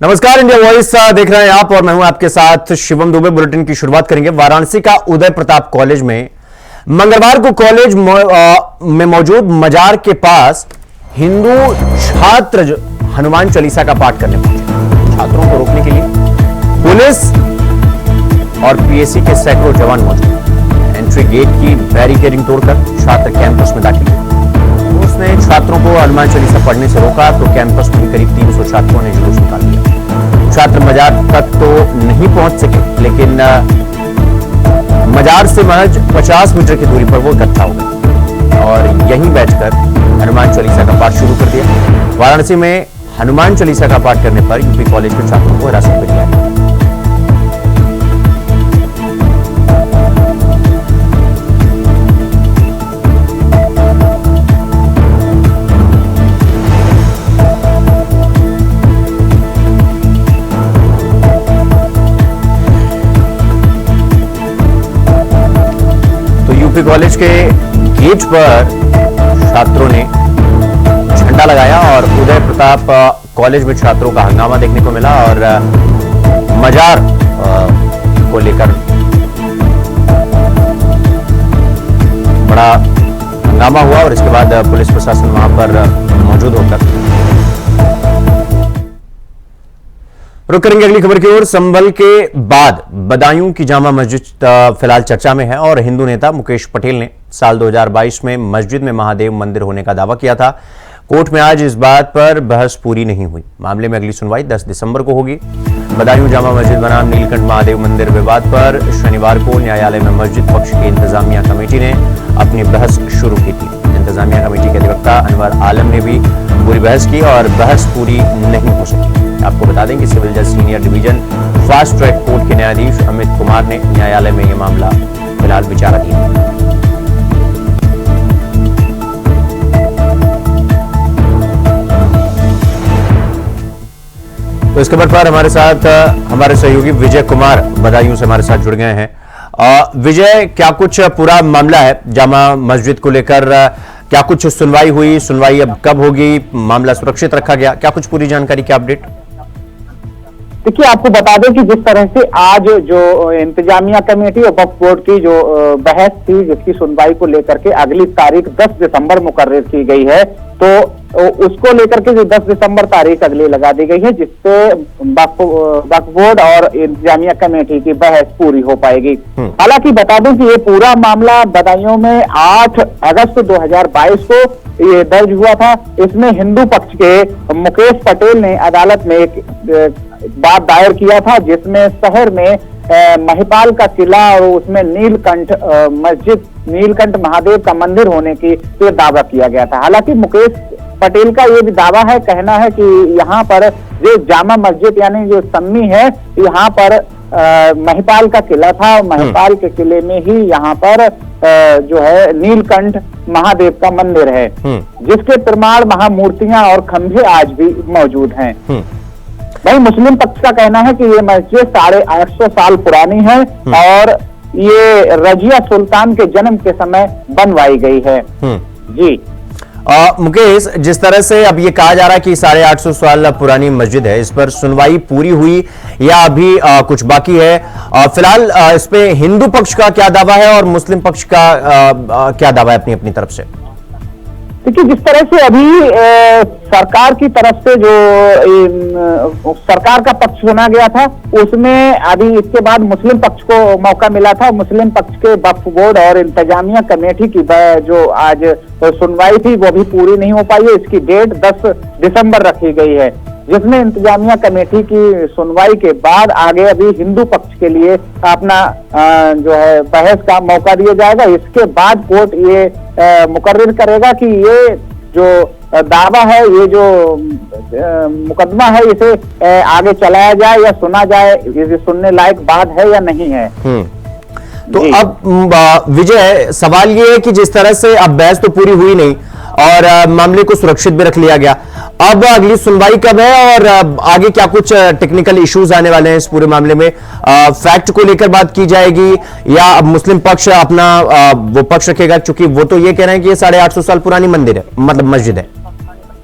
नमस्कार, India voice देख रहे हैं आप और मैं हूं आपके साथ शिवम दुबे। बुलेटिन की शुरुआत करेंगे। वाराणसी का उदय प्रताप कॉलेज में मंगलवार को कॉलेज में मौजूद मजार के पास हिंदू छात्र हनुमान चालीसा का पाठ करने पहुंचे। छात्रों को रोकने के लिए पुलिस और पीएसी के सैकड़ों जवान मौजूद। एंट्री गेट की बैरिकेडिंग तोड़कर छात्र कैंपस में दाखिल हुए। उसने छात्रों को हनुमान चालीसा पढ़ने से रोका तो कैंपस में करीब 300 छात्रों ने जुलूस निकाल दिया। छात्र मजार तक तो नहीं पहुंच सके, लेकिन मजार से महज 50 मीटर की दूरी पर वो इकट्ठा हो गए और यहीं बैठकर हनुमान चालीसा का पाठ शुरू कर दिया। वाराणसी में हनुमान चालीसा का पाठ करने पर यूपी कॉलेज के छात्रों को हिरासत में लिया गया। यूपी कॉलेज के गेट पर छात्रों ने झंडा लगाया और उदय प्रताप कॉलेज में छात्रों का हंगामा देखने को मिला और मजार को लेकर बड़ा हंगामा हुआ और इसके बाद पुलिस प्रशासन वहां पर मौजूद होकर रुक करेंगे अगली खबर की ओर। संभल के बाद बदायूं की जामा मस्जिद फिलहाल चर्चा में है और हिंदू नेता मुकेश पटेल ने साल 2022 में मस्जिद में महादेव मंदिर होने का दावा किया था। कोर्ट में आज इस बात पर बहस पूरी नहीं हुई। मामले में अगली सुनवाई 10 दिसंबर को होगी। बदायूं जामा मस्जिद बनाम नीलकंठ महादेव मंदिर विवाद पर शनिवार को न्यायालय में मस्जिद पक्ष की इंतजामिया कमेटी ने अपनी बहस शुरू की थी। इंतजामिया कमेटी के अधिवक्ता अनवर आलम ने भी पूरी बहस की और बहस पूरी नहीं हो सकी। आपको बता दें कि सिविल जज senior division fast track court के न्यायाधीश अमित कुमार ने न्यायालय में यह मामला फिलहाल विचाराधीन है। तो इस खबर पर हमारे साथ हमारे सहयोगी विजय कुमार बदायूं से हमारे साथ जुड़ गए हैं। विजय, क्या कुछ पूरा मामला है जामा मस्जिद को लेकर? क्या कुछ सुनवाई हुई? सुनवाई अब कब होगी? मामला सुरक्षित रखा गया? क्या कुछ पूरी जानकारी, क्या अपडेट? देखिए, आपको बता दें कि जिस तरह से आज जो इंतजामिया कमेटी और वक्फ बोर्ड की जो बहस थी, जिसकी सुनवाई को लेकर के अगली तारीख 10 दिसंबर मुकर्रर की गई है, तो उसको लेकर के जो 10 दिसंबर तारीख अगली लगा दी गई है, जिससे वक्फ बोर्ड और इंतजामिया कमेटी की बहस पूरी हो पाएगी। हालांकि बता दूं कि ये पूरा मामला बदायूं में 8 अगस्त 2022 को ये दर्ज हुआ था। इसमें हिंदू पक्ष के मुकेश पटेल ने अदालत में एक बात दायर किया था, जिसमें शहर में महिपाल का किला और उसमें नीलकंठ मस्जिद, नीलकंठ महादेव का मंदिर होने की तो दावा किया गया था। हालांकि मुकेश पटेल का ये भी दावा है, कहना है कि यहाँ पर जो जामा मस्जिद यानी जो सम्मी है, यहाँ पर महिपाल का किला था और महिपाल के किले में ही यहाँ पर जो है नीलकंठ महादेव का मंदिर है, जिसके प्रमाण महामूर्तियां और खंभे आज भी मौजूद हैं। वही मुस्लिम पक्ष का कहना है कि ये मस्जिद 850 साल पुरानी है और ये रजिया सुल्तान के जन्म के समय बनवाई गई है। जी मुकेश, जिस तरह से अब ये कहा जा रहा है कि 850 साल पुरानी मस्जिद है, इस पर सुनवाई पूरी हुई या अभी कुछ बाकी है? फिलहाल इस पे हिंदू पक्ष का क्या दावा है और मुस्लिम पक्ष का क्या दावा है अपनी अपनी तरफ से? देखिए, जिस तरह से अभी सरकार की तरफ से जो सरकार का पक्ष सुना गया था, उसमें अभी इसके बाद मुस्लिम पक्ष को मौका मिला था। मुस्लिम पक्ष के वक्फ बोर्ड और इंतजामिया कमेटी की जो आज सुनवाई थी वो भी पूरी नहीं हो पाई है। इसकी डेट 10 दिसंबर रखी गई है, जिसमें इंतजामिया कमेटी की सुनवाई के बाद आगे अभी हिंदू पक्ष के लिए अपना जो है बहस का मौका दिया जाएगा। इसके बाद कोर्ट ये मुकर्रर करेगा कि ये जो दावा है, ये जो मुकदमा है, इसे आगे चलाया जाए या सुना जाए, ये सुनने लायक बात है या नहीं है। तो अब विजय, सवाल ये है कि जिस तरह से अब बहस तो पूरी हुई नहीं और मामले को सुरक्षित भी रख लिया गया, अब अगली सुनवाई कब है और आगे क्या कुछ टेक्निकल इश्यूज आने वाले हैं इस पूरे मामले में? फैक्ट को लेकर बात की जाएगी या अब मुस्लिम पक्ष अपना वो पक्ष रखेगा, चूंकि वो तो ये कह रहे हैं कि ये 850 साल पुरानी मंदिर है, मतलब मस्जिद है।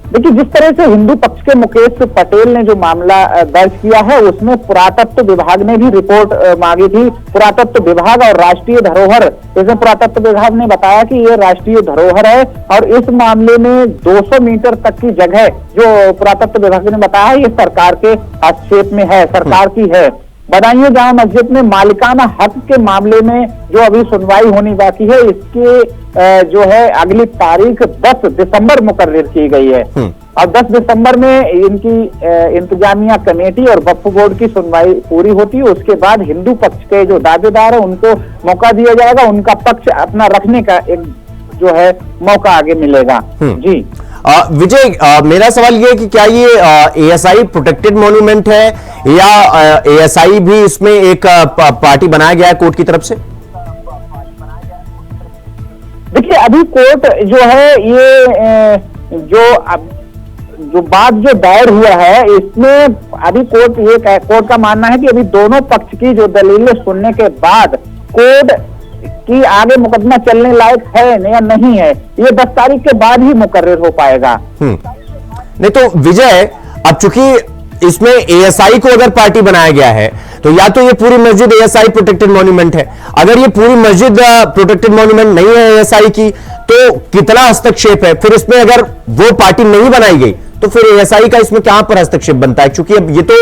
देखिए, जिस तरह से हिंदू पक्ष के मुकेश पटेल ने जो मामला दर्ज किया है, उसमें पुरातत्व विभाग ने भी रिपोर्ट मांगी थी। पुरातत्व विभाग और राष्ट्रीय धरोहर, इसमें पुरातत्व विभाग ने बताया कि ये राष्ट्रीय धरोहर है और इस मामले में 200 मीटर तक की जगह जो पुरातत्व विभाग ने बताया है, ये सरकार के हस्तक्षेप में है, सरकार की है। बदायूं जामा मस्जिद में मालिकाना हक के मामले में जो अभी सुनवाई होनी बाकी है, इसके जो है अगली तारीख 10 दिसंबर मुकर्रर की गई है और 10 दिसंबर में इनकी इंतजामिया कमेटी और वक्फ बोर्ड की सुनवाई पूरी होती है। उसके बाद हिंदू पक्ष के जो दावेदार है उनको मौका दिया जाएगा, उनका पक्ष अपना रखने का एक जो है मौका आगे मिलेगा। जी विजय, मेरा सवाल ये है कि क्या ये एएसआई प्रोटेक्टेड मॉन्यूमेंट है या एएसआई भी इसमें एक पार्टी बनाया गया है कोर्ट की तरफ से? देखिए, अभी कोर्ट जो है ये जो बात जो दायर हुआ है, इसमें अभी कोर्ट का मानना है कि अभी दोनों पक्ष की जो दलीलें सुनने के बाद कोर्ट कि आगे मुकदमा चलने लायक है या नहीं है, ये 10 तारीख के बाद ही मुकर्रर हो पाएगा। नहीं तो विजय, अब चूंकि इसमें एएसआई को अगर पार्टी बनाया गया है तो या तो ये पूरी मस्जिद एएसआई प्रोटेक्टेड मॉन्यूमेंट है, अगर ये पूरी मस्जिद प्रोटेक्टेड मॉन्यूमेंट नहीं है एएसआई की तो कितना हस्तक्षेप है? फिर इसमें अगर वो पार्टी नहीं बनाई गई तो फिर एएसआई का इसमें कहां पर हस्तक्षेप बनता है, क्योंकि अब ये तो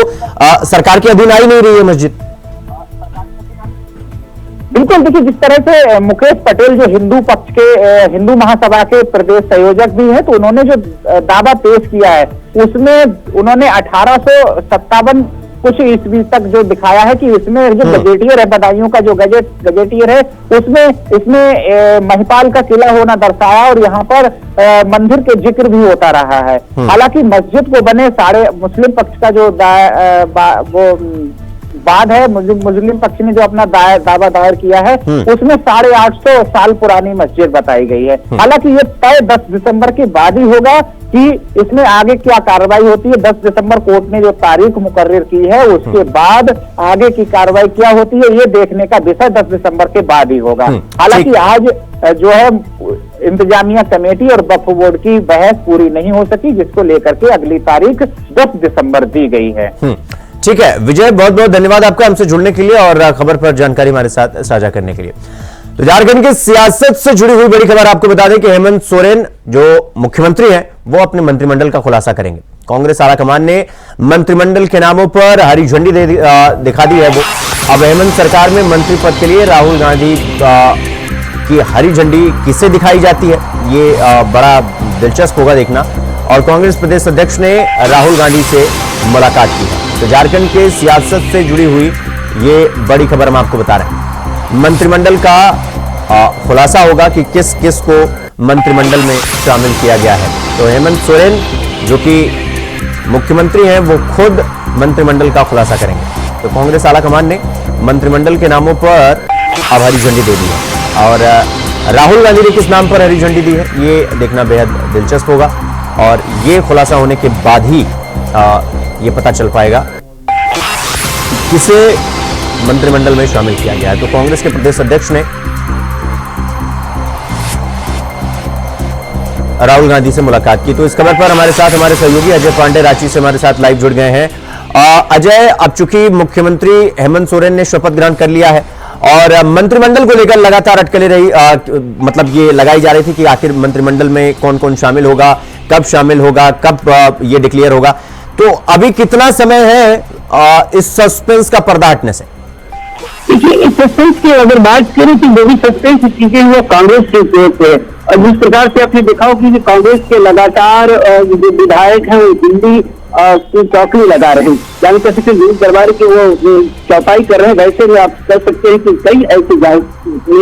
सरकार के अधीन आ ही नहीं रही है मस्जिद। बिल्कुल, देखिए, जिस तरह से मुकेश पटेल जो हिंदू पक्ष के हिंदू महासभा के प्रदेश संयोजक भी हैं, तो उन्होंने जो दावा पेश किया है उसमें उन्होंने 1857 कुछ ईस्वी तक जो दिखाया है कि इसमें जो गजेटियर है, बदायूं का जो गजेटियर है, इसमें महिपाल का किला होना दर्शाया और यहाँ पर मंदिर के जिक्र भी होता रहा है। हालांकि मस्जिद को बने मुस्लिम पक्ष का जो बाद है, मुस्लिम पक्ष ने जो अपना दावा दायर किया है उसमें 850 साल पुरानी मस्जिद बताई गई है। हालांकि ये तय 10 दिसंबर के बाद ही होगा कि इसमें आगे क्या कार्रवाई होती है। 10 दिसंबर कोर्ट ने जो तारीख मुकर्रर की है, उसके बाद आगे की कार्रवाई क्या होती है, ये देखने का विषय 10 दिसंबर के बाद ही होगा। हालांकि आज जो है इंतजामिया कमेटी और वक्फ बोर्ड की बहस पूरी नहीं हो सकी, जिसको लेकर के अगली तारीख 10 दिसंबर दी गई है। ठीक है विजय, बहुत बहुत धन्यवाद आपका हमसे जुड़ने के लिए और खबर पर जानकारी हमारे साथ साझा करने के लिए। तो झारखंड की सियासत से जुड़ी हुई बड़ी खबर आपको बता दें कि हेमंत सोरेन जो मुख्यमंत्री हैं वो अपने मंत्रिमंडल का खुलासा करेंगे। कांग्रेस आलाकमान ने मंत्रिमंडल के नामों पर हरी झंडी दिखा दी है। वो अब हेमंत सरकार में मंत्री पद के लिए राहुल गांधी की हरी झंडी किसे दिखाई जाती है, ये बड़ा दिलचस्प होगा देखना। और कांग्रेस प्रदेश अध्यक्ष ने राहुल गांधी से मुलाकात की है। तो झारखंड के सियासत से जुड़ी हुई ये बड़ी खबर हम आपको बता रहे हैं। मंत्रिमंडल का खुलासा होगा कि किस किस को मंत्रिमंडल में शामिल किया गया है। तो हेमंत सोरेन जो कि मुख्यमंत्री हैं वो खुद मंत्रिमंडल का खुलासा करेंगे। तो कांग्रेस आलाकमान ने मंत्रिमंडल के नामों पर अब हरी झंडी दे दी है और राहुल गांधी ने किस नाम पर हरी झंडी दी है ये देखना बेहद दिलचस्प होगा और ये खुलासा होने के बाद ही ये पता चल पाएगा किसे मंत्रिमंडल में शामिल किया गया है। तो कांग्रेस के प्रदेश अध्यक्ष ने राहुल गांधी से मुलाकात की। तो इस खबर पर हमारे साथ हमारे सहयोगी अजय पांडे रांची से हमारे साथ लाइव जुड़ गए हैं। अजय, अब चूंकि मुख्यमंत्री हेमंत सोरेन ने शपथ ग्रहण कर लिया है और मंत्रिमंडल को लेकर लगातार अटकलें रही, मतलब ये लगाई जा रही थी कि आखिर मंत्रिमंडल में कौन कौन शामिल होगा, कब शामिल होगा, कब ये डिक्लेयर होगा। तो अभी कितना समय है इस सस्पेंस का पर्दा हटने से? देखिए, इस सस्पेंस की अगर बात करें तो जो भी सस्पेंस चीजें वो कांग्रेस की सोच है और जिस प्रकार से आपने देखा हो कि कांग्रेस के लगातार जो विधायक हैं वो दिल्ली की चौकी लगा रहे हैं, यानी कह सकते हैं दरबार की वो चौपाई कर रहे हैं। वैसे में आप कह सकते हैं कि कई ऐसे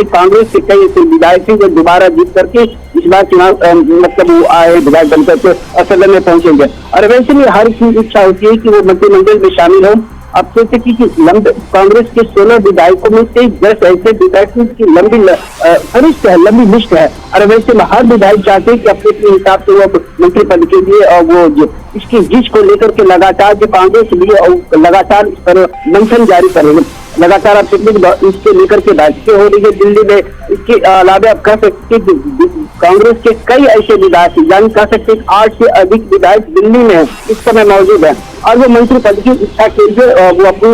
कांग्रेस के कई ऐसे विधायक हैं जो दोबारा जीत करके इस बार चुनाव मतलब वो आए विधायक बनकर के सदन में पहुंचेंगे और वैसे में हर की इच्छा होती है कि वो मंत्रिमंडल में शामिल हो। अब सोचे कि कांग्रेस के 16 विधायकों में से 10 ऐसे विधायकों की लंबी फरिश्त है, लंबी लिस्ट है और वैसे में हर विधायक चाहते हैं कि अपने हिसाब से वो मंत्री पद के लिए और वो इसकी जिस को लेकर के लगातार जो कांग्रेस लिए और लगातार इस पर मंथन जारी करेंगे। लगातार आप इसके लेकर के बैठकें हो रही है दिल्ली में। इसके अलावा आप कह सकते हैं कि कांग्रेस के कई ऐसे विधायक, यानी कह सकते हैं 8 से अधिक विधायक दिल्ली में इस समय मौजूद है और वो मंत्री पद की इच्छा के लिए वो अपनी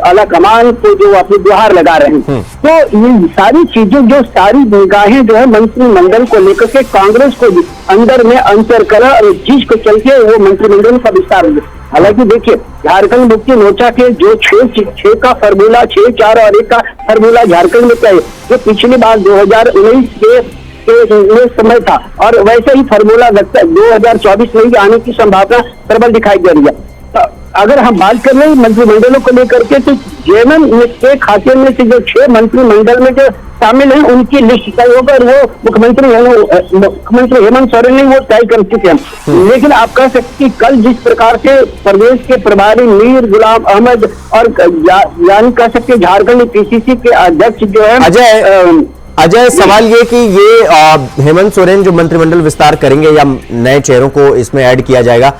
आला कमान को जो अपनी गुहार लगा रहे हैं। तो ये सारी चीजें, जो सारी निगाहें जो है मंत्रिमंडल को लेकर के कांग्रेस को अंदर में अंतर करा, जिसको चल के वो मंत्रिमंडल का विस्तार हो। हालांकि देखिए, झारखंड मुक्ति मोर्चा के जो 6 का फॉर्मूला, 6, 4 और 1 का फॉर्मूला झारखंड में क्या है, जो पिछली बार 2019 के समय था और वैसे ही फॉर्मूला 2024 में आने की संभावना प्रबल दिखाई दे रही है। तो अगर हम बात कर रहे हैं मंत्रिमंडलों को लेकर के, तो जेएमएम के खाते में से जो 6 मंत्रिमंडल में जो शामिल हैं उनकी लिस्ट तय होकर वो मुख्यमंत्री हेमंत सोरेन ने वो तय कर चुके हैं। लेकिन आप कह सकते हैं कल जिस प्रकार से प्रदेश के प्रभारी मीर गुलाम अहमद और यानी कह सकते झारखंड पीसीसी के अध्यक्ष जो है अजय, सवाल ये कि ये हेमंत सोरेन जो मंत्रिमंडल विस्तार करेंगे या नए चेहरों को इसमें ऐड किया जाएगा,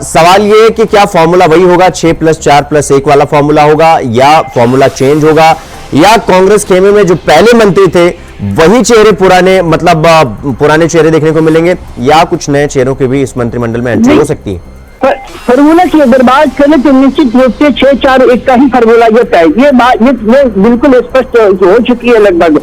सवाल ये कि क्या फॉर्मूला वही होगा 6+4+1 वाला फॉर्मूला होगा या फॉर्मूला चेंज होगा, या कांग्रेस खेमे में जो पहले मंत्री थे वही चेहरे पुराने, मतलब पुराने चेहरे देखने को मिलेंगे, या कुछ नए चेहरों की भी इस मंत्रिमंडल में एंट्री हो सकती है? फॉर्मूला की अगर बात करें तो निश्चित रूप से 6-4-1 का ही फॉर्मूला ये तय, ये बात ये बिल्कुल स्पष्ट हो चुकी है लगभग।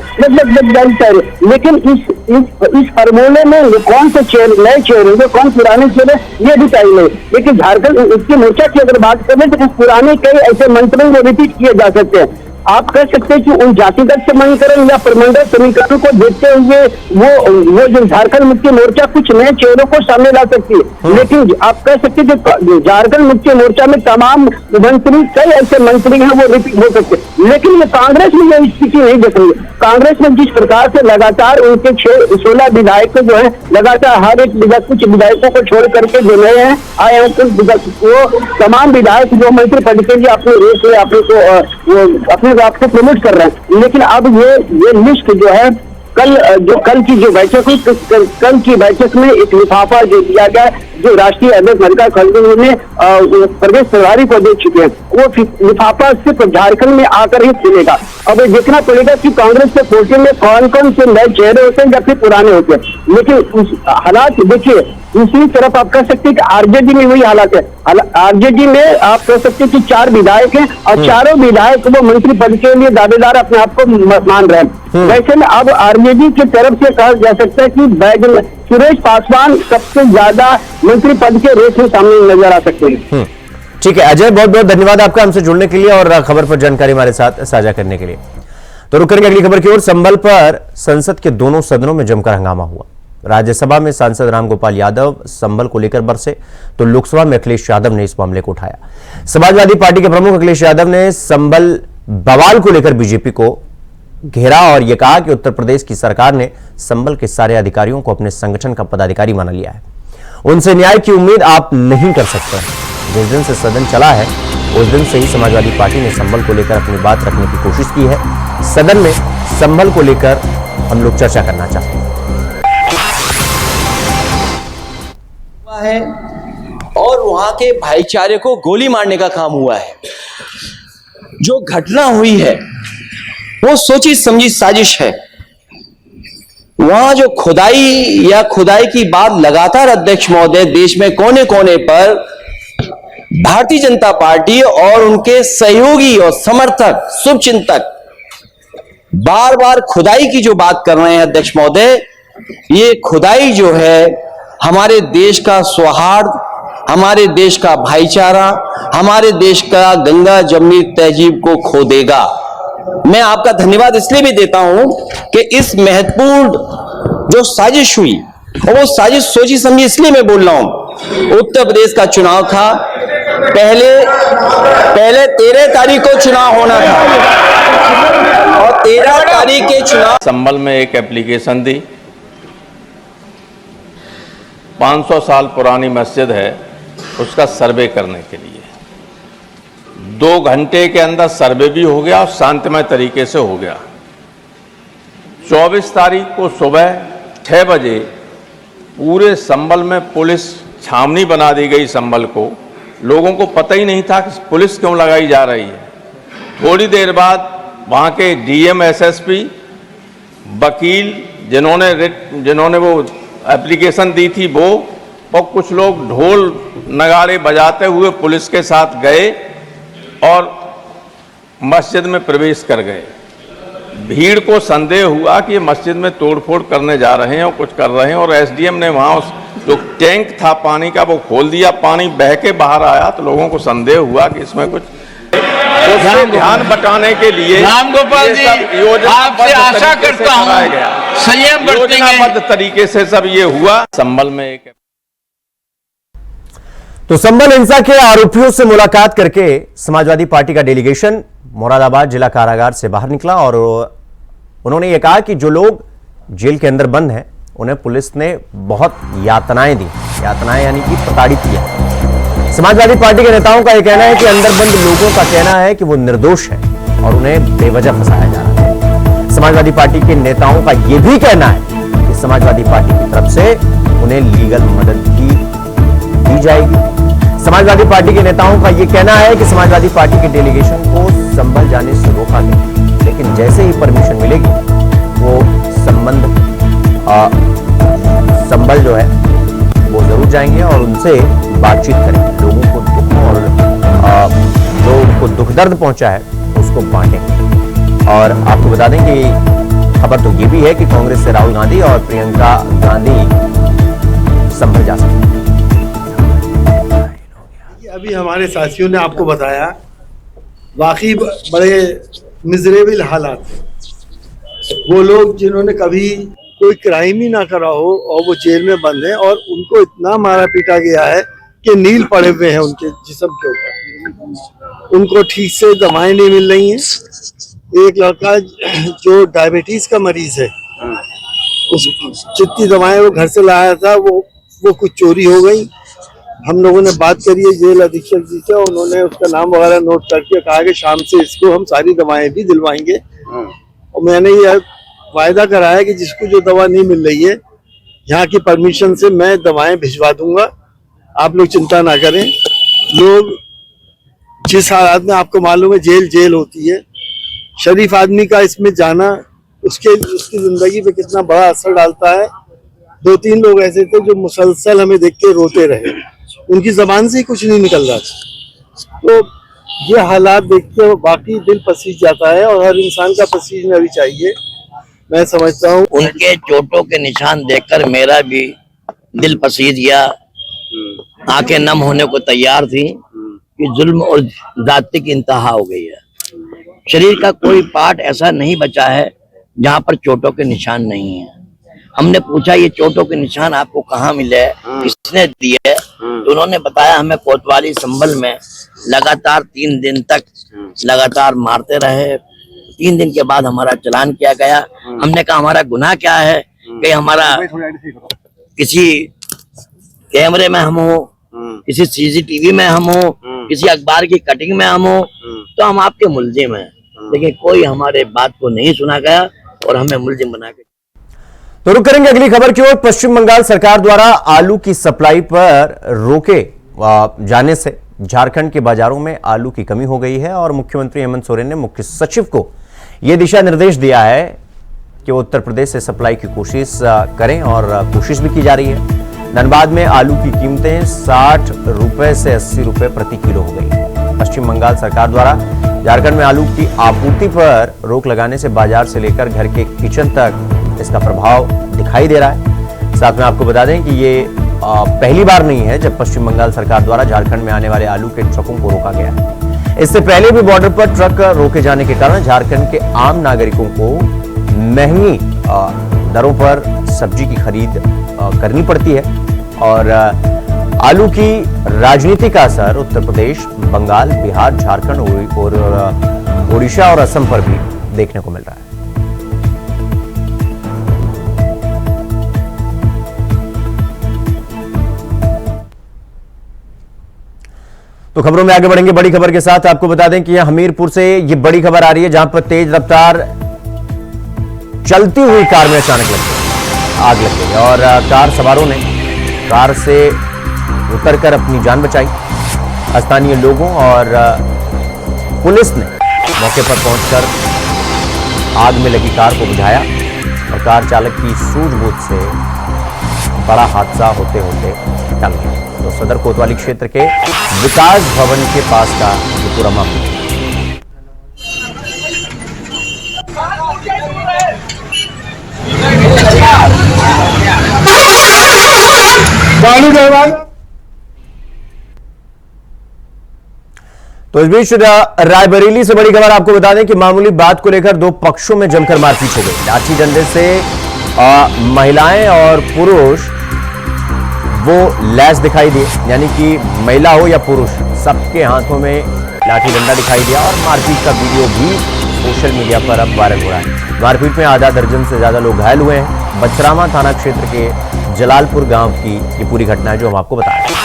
लेकिन इस फॉर्मूले में कौन से चेहरे, नए चेहरे, कौन पुराने चेहरे, ये भी तय नहीं। लेकिन झारखंड मुक्ति मोर्चा की अगर बात करें तो पुराने कई ऐसे मंत्रों को रिपीट किए जा सकते हैं। आप कह सकते हैं कि उन जातिगत समीकरण या प्रमंडल समीकरण को देखते हुए वो जो झारखंड मुक्ति मोर्चा कुछ नए चेहरों को सामने ला सकती है। लेकिन आप कह सकते हैं कि झारखंड मुक्ति मोर्चा में तमाम मंत्री, कई ऐसे मंत्री हैं वो रिपीट हो सकते हैं। लेकिन ये कांग्रेस में ये स्थिति नहीं देख रही है। कांग्रेस में जिस प्रकार से लगातार उनके 16 विधायक जो है लगातार हर एक कुछ विधायकों को छोड़ करके जो नए हैं आए हैं, वो तमाम विधायक जो मंत्री पद के लिए अपने रेस में अपने आपको प्रमोट कर रहे हैं। लेकिन अब ये लिस्ट जो है कल की जो बैठक हुई, कल की बैठक में एक लिफाफा जो दिया गया, जो राष्ट्रीय अध्यक्ष मल्लिकार्जुन खड़गे ने प्रदेश प्रभारी को दे चुके हैं, वो लिफाफा सिर्फ झारखंड में आकर ही खुलेगा। अब ये देखना पड़ेगा कि कांग्रेस के कोटे में कौन कौन से नए चेहरे होते हैं या फिर पुराने होते हैं। लेकिन हालात देखिए, दूसरी तरफ आप कह सकते हैं कि आरजेडी में वही हालात है। आरजेडी में आप कह सकते हैं कि 4 विधायक हैं और चारों विधायक वो मंत्री पद के लिए दावेदार अपने आप को मान रहे हैं। वैसे में अब आरजेडी की तरफ से कहा जा सकता है कि सुरेश पासवान सबसे ज्यादा मंत्री पद के रेस में सामने नजर आ सकते हैं। ठीक है अजय, बहुत बहुत धन्यवाद आपका हमसे जुड़ने के लिए और खबर पर जानकारी हमारे साथ साझा करने के लिए। तो रुक करेंगे अगली खबर की ओर। संभल पर संसद के दोनों सदनों में जमकर हंगामा हुआ। राज्यसभा में सांसद रामगोपाल यादव संभल को लेकर बरसे, तो लोकसभा में अखिलेश यादव ने इस मामले को उठाया। समाजवादी पार्टी के प्रमुख अखिलेश यादव ने संभल बवाल को लेकर बीजेपी को घेरा और यह कहा कि उत्तर प्रदेश की सरकार ने संभल के सारे अधिकारियों को अपने संगठन का पदाधिकारी मान लिया है, उनसे न्याय की उम्मीद आप नहीं कर सकते। जिस दिन से सदन चला है उस दिन से ही समाजवादी पार्टी ने संभल को लेकर अपनी बात रखने की कोशिश की है। सदन में संभल को लेकर हम लोग चर्चा करना चाहते हैं और वहां के भाईचारे को गोली मारने का काम हुआ है। जो घटना हुई है वो सोची समझी साजिश है। वहां जो खुदाई की बात लगातार अध्यक्ष महोदय देश में कोने कोने पर भारतीय जनता पार्टी और उनके सहयोगी और समर्थक शुभचिंतक बार बार खुदाई की जो बात कर रहे हैं अध्यक्ष महोदय, ये खुदाई जो है हमारे देश का सौहार्द, हमारे देश का भाईचारा, हमारे देश का गंगा जमुनी तहजीब को खो देगा। मैं आपका धन्यवाद इसलिए भी देता हूं कि इस महत्वपूर्ण जो साजिश हुई और वो साजिश सोची समझी इसलिए मैं बोल रहा हूं। उत्तर प्रदेश का चुनाव था, पहले 13 तारीख को चुनाव होना था और 13 तारीख के चुनाव संभल में एक एप्लीकेशन दी। 500 साल पुरानी मस्जिद है, उसका सर्वे करने के लिए 2 घंटे के अंदर सर्वे भी हो गया और शांतिमय तरीके से हो गया। 24 तारीख को सुबह 6 बजे पूरे संभल में पुलिस छावनी बना दी गई। संभल को लोगों को पता ही नहीं था कि पुलिस क्यों लगाई जा रही है। थोड़ी देर बाद वहाँ के डीएम, एसएसपी, वकील जिन्होंने वो एप्लीकेशन दी थी वो, और कुछ लोग ढोल नगाड़े बजाते हुए पुलिस के साथ गए और मस्जिद में प्रवेश कर गए। भीड़ को संदेह हुआ कि मस्जिद में तोड़फोड़ करने जा रहे हैं और कुछ कर रहे हैं, और एसडीएम ने वहाँ उस जो टैंक था पानी का वो खोल दिया, पानी बह के बाहर आया, तो लोगों को संदेह हुआ कि इसमें कुछ, उससे ध्यान बटाने के लिए रामगोपाल जी, आपसे आशा करता हूं संयम बरतेंगे। योजनाबद्ध तरीके से सब ये हुआ। संभल में एक तो संभल हिंसा के आरोपियों से मुलाकात करके समाजवादी पार्टी का डेलीगेशन मुरादाबाद जिला कारागार से बाहर निकला और उन्होंने ये कहा कि जो लोग जेल के अंदर बंद हैं उन्हें पुलिस ने बहुत यातनाएं दी, यातनाएं यानी कि प्रताड़ित किया। समाजवादी पार्टी के नेताओं का यह कहना है कि अंदर बंद लोगों का कहना है कि वो निर्दोष है और उन्हें बेवजह फंसाया जा रहा है। समाजवादी पार्टी के नेताओं का यह भी कहना है कि समाजवादी पार्टी की तरफ से उन्हें लीगल मदद दी जाएगी। समाजवादी पार्टी के नेताओं का यह कहना है कि समाजवादी पार्टी के डेलीगेशन को संभल जाने से रोका गया, लेकिन जैसे ही परमिशन मिलेगी वो संभल जो है वो जरूर जाएंगे और उनसे बातचीत करेंगे, लोगों को दुख और जो उनको दुख दर्द पहुंचा है उसको बांटेंगे। और आपको बता दें कि खबर तो ये भी है कि कांग्रेस से राहुल गांधी और प्रियंका गांधी संभल जा सकते हैं। अभी हमारे साथियों ने आपको बताया, वाकई बड़े मिजरेबल हालात। वो लोग जिन्होंने कभी कोई क्राइम ही ना करा हो और वो जेल में बंद हैं और उनको इतना मारा पीटा गया है कि नील पड़े हुए हैं उनके जिस्म के ऊपर, उनको ठीक से दवाएं नहीं मिल रही हैं। एक लड़का जो डायबिटीज का मरीज है, उस जितनी दवाएं वो घर से लाया था वो कुछ चोरी हो गई। हम लोगों ने बात करी है जेल अधीक्षक जी से, उन्होंने उसका नाम वगैरह नोट करके कहा कि शाम से इसको हम सारी दवाएं भी दिलवाएंगे। और मैंने ये वायदा कराया कि जिसको जो दवा नहीं मिल रही है यहाँ की परमिशन से मैं दवाएं भिजवा दूंगा, आप लोग चिंता ना करें। लोग जिस हालात में, आपको मालूम है जेल होती है, शरीफ आदमी का इसमें जाना उसकी जिंदगी पे कितना बड़ा असर डालता है। 2-3 लोग ऐसे थे जो मुसलसल हमें देख के रोते रहे, उनकी जबान से ही कुछ नहीं निकल रहा था। तो ये हालात देख के बाकी दिल पसीज जाता है और हर इंसान का पसीजना भी चाहिए। मैं समझता हूँ उनके चोटों के निशान देखकर मेरा भी दिल पसीज गया, आंखें नम होने को तैयार थी कि जुल्म और जाति की इंतहा हो गई है। शरीर का कोई पार्ट ऐसा नहीं बचा है जहाँ पर चोटों के निशान नहीं है। हमने पूछा ये चोटों के निशान आपको कहाँ मिले, किसने दिए? तो उन्होंने बताया हमें कोतवाली संभल में लगातार 3 दिन तक लगातार मारते रहे। 3 दिन के बाद हमारा चालान किया गया। हमने कहा हमारा गुनाह क्या है कि हमारा किसी कैमरे में हम हो, किसी सीसीटीवी में हम हो, किसी अखबार की कटिंग में हम हो, तो हम आपके मुल्जिम हैं। लेकिन कोई हमारे बात को नहीं सुना गया और हमें मुल्जिम बना के। तो रुक करेंगे अगली खबर की ओर। पश्चिम बंगाल सरकार द्वारा आलू की सप्लाई पर रोके जाने से झारखंड के बाजारों में आलू की कमी हो गई है और मुख्यमंत्री हेमंत सोरेन ने मुख्य सचिव को यह दिशा निर्देश दिया है कि वो उत्तर प्रदेश से सप्लाई की कोशिश करें और कोशिश भी की जा रही है। धनबाद में आलू की कीमतें 60 रुपए से 80 रुपए प्रति किलो हो गई। पश्चिम बंगाल सरकार द्वारा झारखंड में आलू की आपूर्ति पर रोक लगाने से बाजार से लेकर घर के किचन तक इसका प्रभाव दिखाई दे रहा है। साथ में आपको बता दें कि ये पहली बार नहीं है जब पश्चिम बंगाल सरकार द्वारा झारखंड में आने वाले आलू के ट्रकों को रोका गया है। इससे पहले भी बॉर्डर पर ट्रक रोके जाने के कारण झारखंड के आम नागरिकों को महंगी दरों पर सब्जी की खरीद करनी पड़ती है और आलू की राजनीति का असर उत्तर प्रदेश, बंगाल, बिहार, झारखंड और ओडिशा और असम पर भी देखने को मिल रहा है। तो खबरों में आगे बढ़ेंगे बड़ी खबर के साथ। आपको बता दें कि हमीरपुर से ये बड़ी खबर आ रही है जहां पर तेज रफ्तार चलती हुई कार में अचानक आग लग गई और कार सवारों ने कार से उतरकर अपनी जान बचाई। स्थानीय लोगों और पुलिस ने मौके पर पहुंचकर आग में लगी कार को बुझाया और कार चालक की सूझबूझ से बड़ा हादसा होते होते टल गया। तो सदर कोतवाली क्षेत्र के विकास भवन के पास का ये पूरा मामला। तो इस बीच रायबरेली से बड़ी खबर आपको बता दें कि मामूली बात को लेकर दो पक्षों में जमकर मारपीट हो गई। लाठी डंडे से महिलाएं और पुरुष वो लैस दिखाई दिए, यानी कि महिला हो या पुरुष सबके हाथों में लाठी डंडा दिखाई दिया और मारपीट का वीडियो भी सोशल मीडिया पर अब वायरल हो रहा है। मारपीट में आधा दर्जन से ज्यादा लोग घायल हुए हैं। बचरामा थाना क्षेत्र के जलालपुर गांव की ये पूरी घटना है जो हम आपको बता रहे हैं।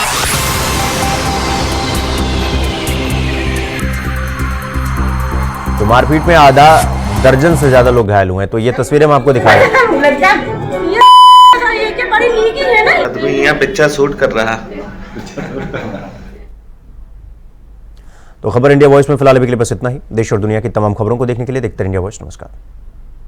तो मारपीट में आधा दर्जन से ज्यादा लोग घायल हुए हैं। तो ये तस्वीरें हम आपको दिखा रहे हैं। आदमी यहाँ बच्चा शूट कर रहा। तो खबर इंडिया वॉइस में फिलहाल अभी के लिए बस इतना ही। देश और दुनिया की तमाम खबरों को देखने के लिए देखते रहिए इंडिया वॉइस। नमस्कार।